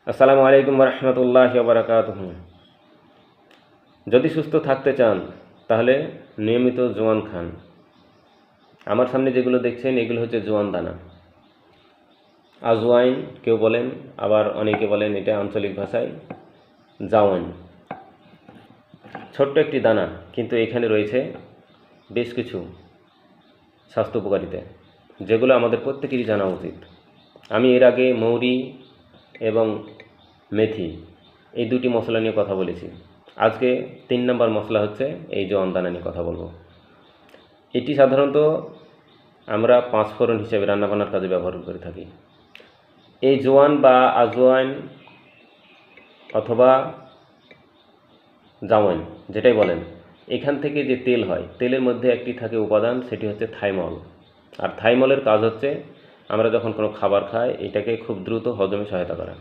আসসালামু আলাইকুম রহমতুল্লাহি ওয়া বারাকাতুহু। যদি সুস্থ থাকতে চান তাহলে নিয়মিত জোয়ান খান। আমার সামনে যেগুলো দেখছেন এগুলো হচ্ছে জোয়ান দানা, আজওয়াইন কেউ বলেন, আবার অনেকে বলেন এটা আঞ্চলিক ভাষায় জাওয়াইন। ছোট্ট একটি দানা, কিন্তু এখানে রয়েছে বেশ কিছু স্বাস্থ্য উপকারিতা যেগুলো আমাদের প্রত্যেকেরই জানা উচিত। আমি এর আগে মৌরি এবং মেথি এই দুটি মশলা নিয়ে কথা বলেছি। আজকে 3 নম্বর মশলা হচ্ছে এই জোয়ান দানা নিয়ে কথা বলবো। এটি সাধারণত আমরা 5 ফোড়ন হিসেবে রান্নাবান্নার কাজে ব্যবহার করে থাকি। এই জোয়ান বা আজওয়াইন অথবা জাওয়াইন যেটাই বলেন, এখান থেকে যে তেল হয়, তেলের মধ্যে একটি থাকে উপাদান, সেটি হচ্ছে থাইমল। আর থাইমলের কাজ হচ্ছে আমরা যখন কোনো খাবার খাই এটাকে খুব দ্রুত হজমে সহায়তা করা।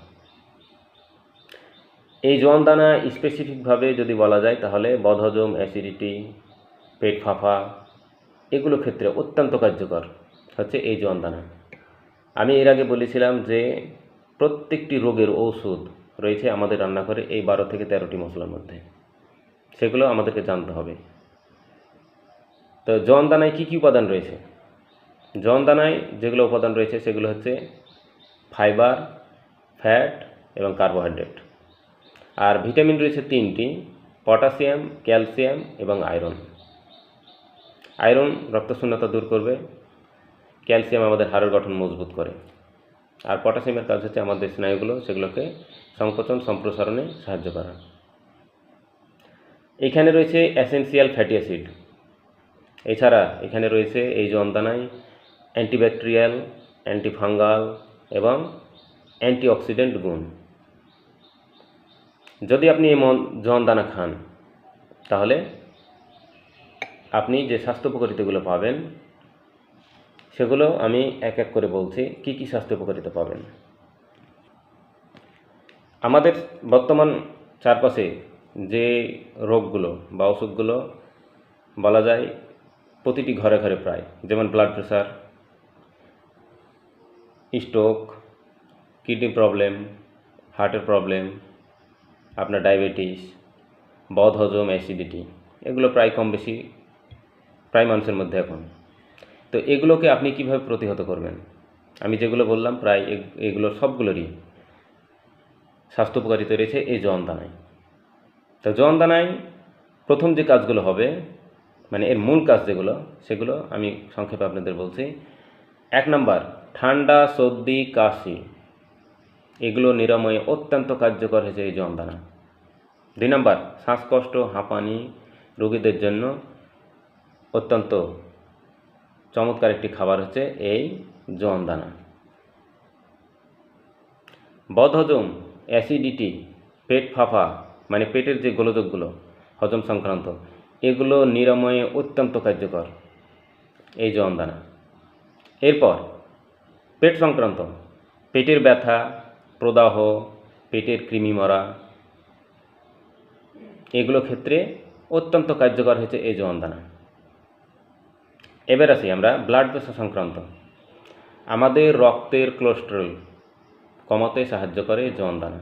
এই জোয়ান দানা স্পেসিফিকভাবে যদি বলা যায় তাহলে বদহজম, অ্যাসিডিটি, পেট ফাঁপা এগুলো ক্ষেত্রে অত্যন্ত কার্যকর হচ্ছে এই জোয়ান দানা। আমি এর আগে বলেছিলাম যে প্রত্যেকটি রোগের ঔষধ রয়েছে আমাদের রান্নাঘরে এই 12 থেকে 13টি মশলার মধ্যে, সেগুলো আমাদেরকে জানতে হবে। তো জোয়ান দানায় কী কী উপাদান রয়েছে? জোয়ান দানায় যেগুলো উপাদান রয়েছে সেগুলো হচ্ছে ফাইবার, ফ্যাট এবং কার্বোহাইড্রেট। আর ভিটামিন রয়েছে 3টি: পটাশিয়াম, ক্যালসিয়াম এবং আয়রন। আয়রন রক্তশূন্যতা দূর করবে, ক্যালসিয়াম আমাদের হাড়ের গঠন মজবুত করে, আর পটাশিয়ামের কাজ হচ্ছে আমাদের স্নায়ুগুলো সেগুলোকে সংকোচন সম্প্রসারণে সাহায্য করা। এখানে রয়েছে এসেনশিয়াল ফ্যাটি অ্যাসিড। এছাড়া এখানে রয়েছে এই জোয়ান দানায় অ্যান্টিব্যাকটেরিয়াল, অ্যান্টিফাঙ্গাল এবং অ্যান্টিঅক্সিডেন্ট গুণ। যদি আপনি এই জোয়ান দানা খান তাহলে আপনি যে স্বাস্থ্য উপকারিতাগুলো পাবেন সেগুলো আমি এক এক করে বলছি কি কি স্বাস্থ্য উপকারিতা পাবেন। আমাদের বর্তমান চারপাশে যে রোগগুলো বা ওষুধগুলো বলা যায় প্রতিটি ঘরে ঘরে প্রায়, যেমন blood pressure, stroke, kidney problem, হার্টের প্রবলেম, আপনার ডায়াবেটিস, বদহজম, অ্যাসিডিটি, এগুলো প্রায় কম বেশি প্রায় মানুষের মধ্যে এখন। তো এগুলোকে আপনি কিভাবে প্রতিহত করবেন? আমি যেগুলো বললাম প্রায় এগুলোর সবগুলোরই স্বাস্থ্য উপকারিতা রয়েছে এই জোয়ান দানায়। তো জোয়ান দানায় প্রথম যে কাজগুলো হবে, মানে এর মূল কাজ যেগুলো, সেগুলো আমি সংক্ষেপে আপনাদের বলছি। 1 নম্বর, ঠান্ডা, সর্দি, কাশি এগুলো নিরাময়ে অত্যন্ত কার্যকর হয়েছে এই জোয়ান দানা। 2 নম্বর, শ্বাসকষ্ট, হাঁপানি রোগীদের জন্য অত্যন্ত চমৎকার একটি খাবার হচ্ছে এই জোয়ান দানা। বদহজম, অ্যাসিডিটি, পেট ফাঁপা মানে পেটের যে গোলযোগগুলো হজম সংক্রান্ত, এগুলো নিরাময়ে অত্যন্ত কার্যকর এই জোয়ান দানা। এরপর পেট সংক্রান্ত, পেটের ব্যথা, প্রদাহ, পেটের কৃমি মরা এগুলো ক্ষেত্রে অত্যন্ত কার্যকর হয়েছে এই জোয়ান দানা। এবার আসি আমরা ব্লাড প্রেশার সংক্রান্ত। আমাদের রক্তের কোলেস্টেরল কমাতে সাহায্য করে জোয়ান দানা।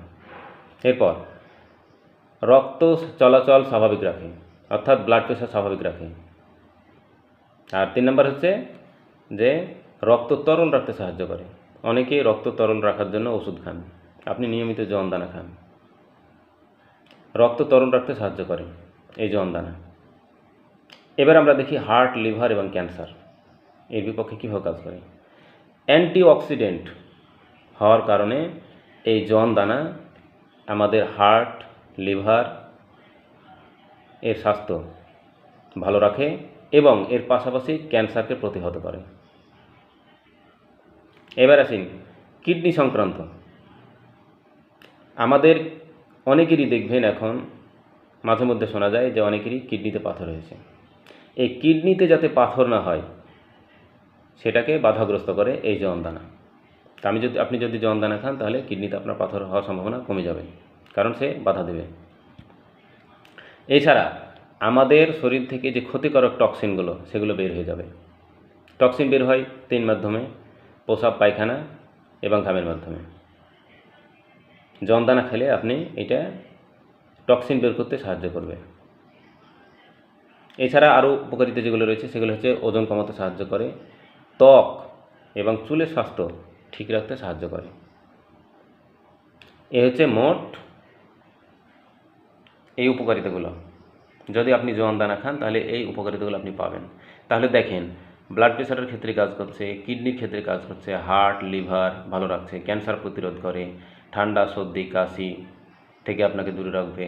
এরপর রক্ত চলাচল স্বাভাবিক রাখে, অর্থাৎ ব্লাড প্রেশার স্বাভাবিক রাখে। আর 3 নম্বর হচ্ছে যে রক্ত তরল রাখতে সাহায্য করে। অনেকে রক্ত তরল রাখার জন্য ওষুধ খান, আপনি নিয়মিত জোয়ান দানা খান, রক্ত তরল রাখতে সাহায্য করে এই জোয়ান দানা। এবার আমরা দেখি হার্ট, লিভার এবং ক্যান্সার এর বিপক্ষে কীভাবে কাজ করে। অ্যান্টিঅক্সিডেন্ট হওয়ার কারণে এই জোয়ান দানা আমাদের হার্ট, লিভার এর স্বাস্থ্য ভালো রাখে এবং এর পাশাপাশি ক্যান্সারকে প্রতিহত করে। এবার আসিন কিডনি সংক্রান্ত। আমাদের অনেকেরই দেখবেন এখন মাঝে মধ্যে শোনা যায় যে অনেকেরই কিডনিতে পাথর হয়েছে। এই কিডনিতে যাতে পাথর না হয় সেটাকে বাধাগ্রস্ত করে এই জোয়ান দানা। আপনি যদি জোয়ান দানা খান তাহলে কিডনিতে আপনার পাথর হওয়ার সম্ভাবনা কমে যাবে, কারণ সে বাধা দেবে। এছাড়া আমাদের শরীর থেকে যে ক্ষতিকারক টক্সিনগুলো সেগুলো বের হয়ে যাবে। টক্সিন বের হয় 3 মাধ্যমে: প্রস্রাব, পায়খানা এবং ঘামের মাধ্যমে। জোয়ান দানা খেলে আপনি এটা টক্সিন বের করতে সাহায্য করবে। এছাড়া আরও উপকারিতা যেগুলো রয়েছে সেগুলো হচ্ছে ওজন কমাতে সাহায্য করে, ত্বক এবং চুলের স্বাস্থ্য ঠিক রাখতে সাহায্য করে। এ হচ্ছে মোট এই উপকারিতাগুলো। যদি আপনি জোয়ান দানা খান তাহলে এই উপকারিতাগুলো আপনি পাবেন। তাহলে দেখেন, ব্লাড প্রেশারের ক্ষেত্রে কাজ করছে, কিডনির ক্ষেত্রে কাজ করছে, হার্ট লিভার ভালো রাখছে, ক্যান্সার প্রতিরোধ করে, ঠান্ডা সর্দি কাশি থেকে আপনাকে দূরে রাখবে,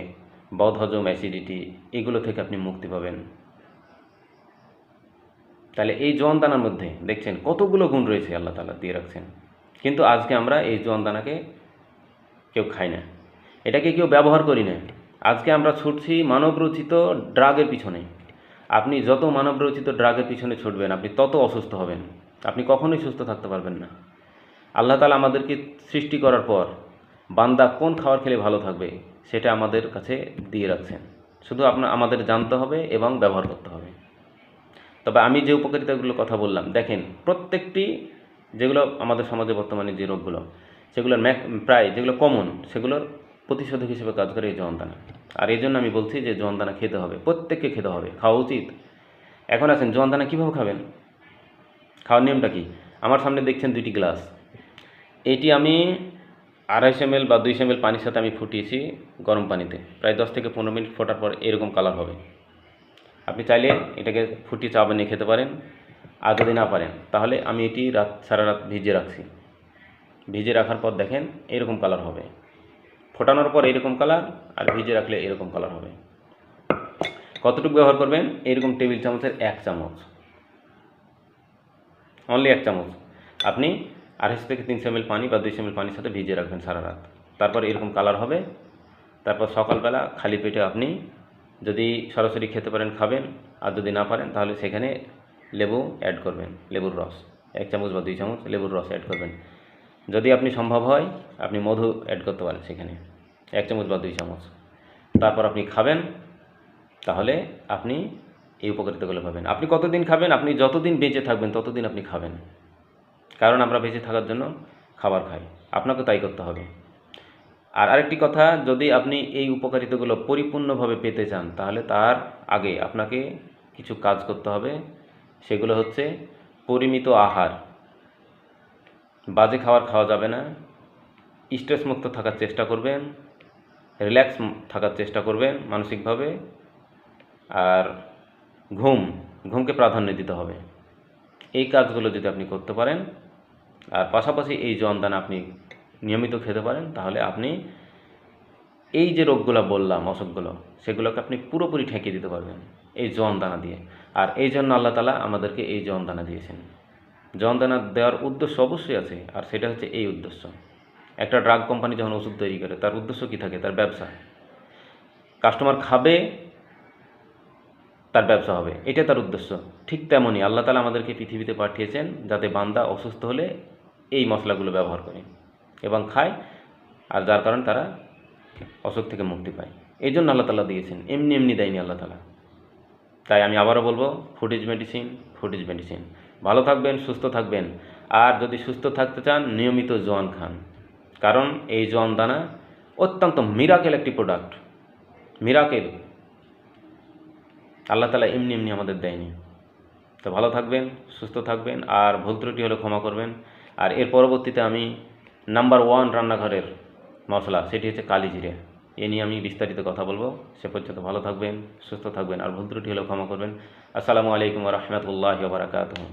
বদহজম অ্যাসিডিটি এগুলো থেকে আপনি মুক্তি পাবেন। তাহলে এই জোয়ান দানার মধ্যে দেখছেন কতগুলো গুণ রয়েছে আল্লাহ তাআলা দিয়ে রাখছেন, কিন্তু আজকে আমরা এই জোয়ান দানাকে কেউ খাই না, এটাকে কেউ ব্যবহার করি না। আজকে আমরা ছুটছি মানবরচিত ড্রাগের পিছনে। আপনি যত মানবরচিত ড্রাগের পিছনে ছুটবেন আপনি তত অসুস্থ হবেন, আপনি কখনোই সুস্থ থাকতে পারবেন না। আল্লাহ তাআলা আমাদেরকে সৃষ্টি করার পর বান্দা কোন খাবার খেলে ভালো থাকবে সেটা আমাদের কাছে দিয়ে রাখছেন, শুধু আমাদের জানতে হবে এবং ব্যবহার করতে হবে। তবে আমি যে উপকারিতাগুলো কথা বললাম, দেখেন প্রত্যেকটি যেগুলো আমাদের সমাজে বর্তমানে যে রোগগুলো সেগুলোর প্রায় যেগুলো কমন সেগুলোর প্রতিষেধক হিসেবে কাজ করে এই জোয়ান দানা। আর এই জন্য আমি বলছি যে জোয়ান দানা খেতে হবে, প্রত্যেককে খেতে হবে, খাওয়া উচিত। এখন আছেন জোয়ান দানা কীভাবে খাবেন, খাওয়ার নিয়মটা কি? আমার সামনে দেখছেন 2টি গ্লাস, এটি আমি 250 ml বা 200 ml পানির সাথে আমি ফুটিয়েছি গরম পানিতে, প্রায় 10 থেকে 15 মিনিট ফোটার পর এরকম কালার হবে। আপনি চাইলে এটাকে ফুটিয়ে চা বানিয়ে খেতে পারেন, আর যদি না পারেন তাহলে আমি এটি সারা রাত ভিজিয়ে রাখছি, ভিজিয়ে রাখার পর দেখেন এরকম কালার হবে, ফোটানোর পর এরকম কালার, আর ভিজিয়ে রাখলে এরকম কালার হবে। কতটুকু ব্যবহার করবেন? এরকম টেবিল চামচের 1 চামচ, অনলি 1 চামচ আপনি 250 থেকে 300 ml পানি বা 200 ml পানির সাথে ভিজিয়ে রাখবেন সারা রাত, তারপর এরকম কালার হবে। তারপর সকালবেলা খালি পেটে আপনি যদি সরাসরি খেতে পারেন খাবেন, আর যদি না পারেন তাহলে সেখানে লেবু অ্যাড করবেন, লেবুর রস 1 চামচ বা 2 চামচ লেবুর রস অ্যাড করবেন। যদি আপনি সম্ভব হয় আপনি মধু অ্যাড করতে পারেন সেখানে 1 চামচ বা 2 চামচ, তারপর আপনি খাবেন, তাহলে আপনি এই উপকারিতাগুলো পাবেন। আপনি কতদিন খাবেন? আপনি যতদিন বেঁচে থাকবেন ততদিন আপনি খাবেন, কারণ আমরা বেঁচে থাকার জন্য খাবার খাই, আপনাকে তাই করতে হবে। আর আরেকটি কথা, যদি আপনি এই উপকারিতাগুলো পরিপূর্ণভাবে পেতে চান তাহলে তার আগে আপনাকে কিছু কাজ করতে হবে, সেগুলো হচ্ছে পরিমিত আহার, বাজে খাবার খাওয়া যাবে না, স্ট্রেস মুক্ত থাকার চেষ্টা করবেন, রিল্যাক্স থাকার চেষ্টা করবেন মানসিকভাবে, আর ঘুমকে প্রাধান্য দিতে হবে। এই কাজগুলো যদি আপনি করতে পারেন আর পাশাপাশি এই জোয়ান দানা আপনি নিয়মিত খেতে পারেন, তাহলে আপনি এই যে রোগগুলো বললাম, অসুখগুলো, সেগুলোকে আপনি পুরোপুরি ঠেকিয়ে দিতে পারবেন এই জোয়ান দানা দিয়ে। আর এই জন্য আল্লাহ তাআলা আমাদেরকে এই জোয়ান দানা দিয়েছেন। জোয়ান দানা দেওয়ার উদ্দেশ্য অবশ্যই আছে, আর সেটা হচ্ছে এই উদ্দেশ্য। একটা ড্রাগ কোম্পানি যখন ওষুধ তৈরি করে তার উদ্দেশ্য কী থাকে? তার ব্যবসা, কাস্টমার খাবে, তার ব্যবসা হবে, এটা তার উদ্দেশ্য। ঠিক তেমনই আল্লাহ তাআলা আমাদেরকে পৃথিবীতে পাঠিয়েছেন যাতে বান্দা অসুস্থ হলে এই মশলাগুলো ব্যবহার করে এবং খায়, আর যার কারণে তারা অসুখ থেকে মুক্তি পায়। এই জন্য আল্লাহ তাআলা দিয়েছেন, এমনি এমনি দেয়নি আল্লাহ তাআলা। তাই আমি আবারও বলবো, food is medicine, food is medicine. ভালো থাকবেন, সুস্থ থাকবেন, আর যদি সুস্থ থাকতে চান নিয়মিত জোয়ান খান, কারণ এই জোয়ান দানা অত্যন্ত মিরাকেল একটি প্রোডাক্ট, মিরাকেল। আল্লাহ তাআলা এমনি এমনি আমাদের দেয়নি। তো ভালো থাকবেন, সুস্থ থাকবেন, আর ভুল ত্রুটি হলে ক্ষমা করবেন। আর এর পরবর্তীতে আমি নাম্বার 1 রান্নাঘরের মশলা, সেটি হচ্ছে কালি জিরে, এ নিয়ে আমি বিস্তারিত কথা বলবো। সে পর্যন্ত ভালো থাকবেন, সুস্থ থাকবেন, আর ভুল ত্রুটি হলেও ক্ষমা করবেন। আসসালামু আলাইকুম ওয়া রাহমাতুল্লাহি ওয়া বারাকাতুহু।